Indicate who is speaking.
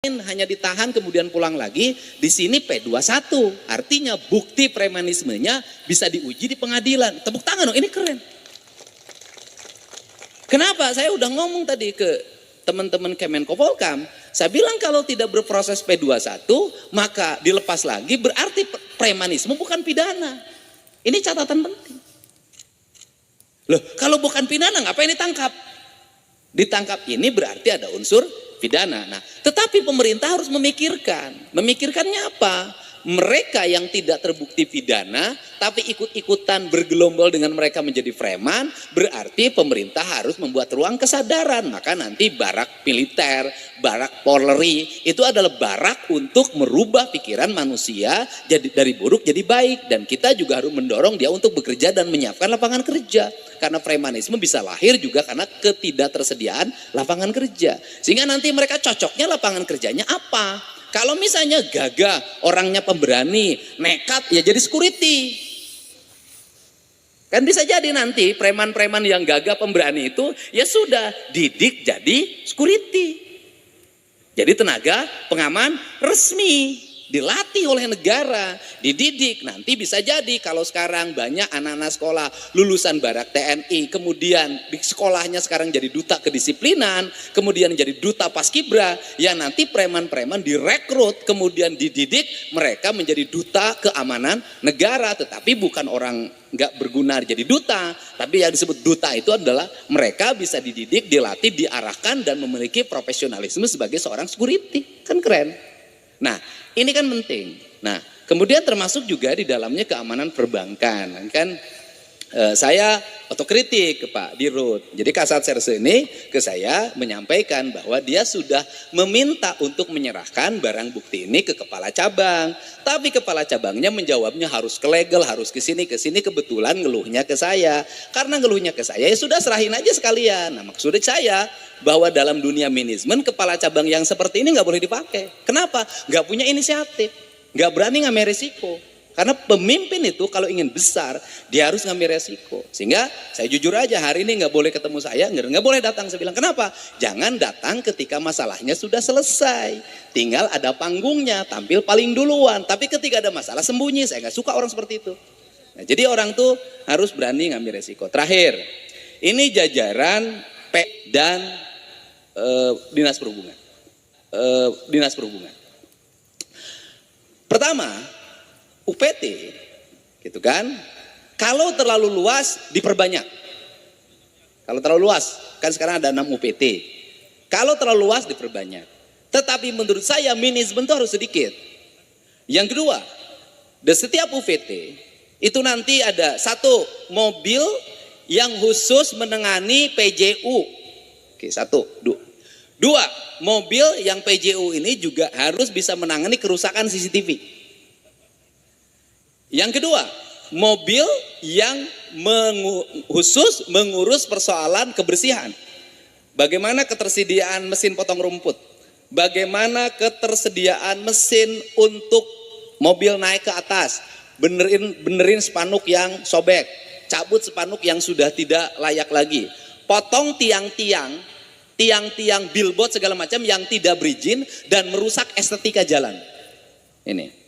Speaker 1: hanya ditahan kemudian pulang lagi, di sini P21. Artinya bukti premanismenya bisa diuji di pengadilan. Tepuk tangan dong, ini keren. Kenapa? Saya udah ngomong tadi ke teman-teman Kemenko Polkam, saya bilang kalau tidak berproses P21, maka dilepas lagi berarti premanisme bukan pidana. Ini catatan penting. Loh, kalau bukan pidana ngapain ditangkap? Ditangkap ini berarti ada unsur pidana. Nah, tetapi pemerintah harus memikirkannya apa? Mereka yang tidak terbukti pidana, tapi ikut-ikutan bergelombol dengan mereka menjadi preman, berarti pemerintah harus membuat ruang kesadaran. Maka nanti barak militer, barak Polri, itu adalah barak untuk merubah pikiran manusia jadi dari buruk jadi baik. Dan kita juga harus mendorong dia untuk bekerja dan menyiapkan lapangan kerja. Karena premanisme bisa lahir juga karena ketidaktersediaan lapangan kerja. Sehingga nanti mereka cocoknya lapangan kerjanya apa? Kalau misalnya gagah, orangnya pemberani, nekat, ya jadi security. Kan bisa jadi nanti preman-preman yang gagah pemberani itu, ya sudah, didik jadi security. Jadi tenaga pengaman resmi. Dilatih oleh negara, dididik. Nanti bisa jadi kalau sekarang banyak anak-anak sekolah lulusan barak TNI, kemudian di sekolahnya sekarang jadi duta kedisiplinan, kemudian jadi duta paskibra, ya nanti preman-preman direkrut, kemudian dididik, mereka menjadi duta keamanan negara, tetapi bukan orang nggak berguna jadi duta, tapi yang disebut duta itu adalah mereka bisa dididik, dilatih, diarahkan, dan memiliki profesionalisme sebagai seorang security. Kan keren. Nah, ini kan penting. Nah, kemudian termasuk juga di dalamnya keamanan perbankan. Kan saya otokritik ke Pak Dirut. Jadi Kasat Serse ini ke saya menyampaikan bahwa dia sudah meminta untuk menyerahkan barang bukti ini ke kepala cabang. Tapi kepala cabangnya menjawabnya harus ke legal, harus ke sini. Kebetulan ngeluhnya ke saya. Karena ngeluhnya ke saya, ya sudah serahin aja sekalian. Nah, maksudnya saya bahwa dalam dunia manajemen kepala cabang yang seperti ini nggak boleh dipakai. Kenapa? Nggak punya inisiatif, nggak berani ngambil resiko. Karena pemimpin itu kalau ingin besar dia harus ngambil resiko. Sehingga saya jujur aja hari ini nggak boleh ketemu saya, nggak boleh datang. Saya bilang kenapa? Jangan datang ketika masalahnya sudah selesai. Tinggal ada panggungnya, tampil paling duluan. Tapi ketika ada masalah sembunyi. Saya nggak suka orang seperti itu. Nah, jadi orang tuh harus berani ngambil resiko. Terakhir, ini jajaran P dan Dinas Perhubungan. Dinas Perhubungan. Pertama, UPT, gitu kan? Kalau terlalu luas diperbanyak. Kalau terlalu luas, kan sekarang ada 6 UPT. Kalau terlalu luas diperbanyak. Tetapi menurut saya manajemen itu harus sedikit. Yang kedua, di setiap UPT itu nanti ada satu mobil yang khusus menangani PJU. Oke, satu. Dua, mobil yang PJU ini juga harus bisa menangani kerusakan CCTV. Yang kedua, mobil yang khusus mengurus persoalan kebersihan. Bagaimana ketersediaan mesin potong rumput? Bagaimana ketersediaan mesin untuk mobil naik ke atas? Benerin spanduk yang sobek, cabut spanduk yang sudah tidak layak lagi. Potong tiang-tiang billboard segala macam yang tidak berizin dan merusak estetika jalan. Ini.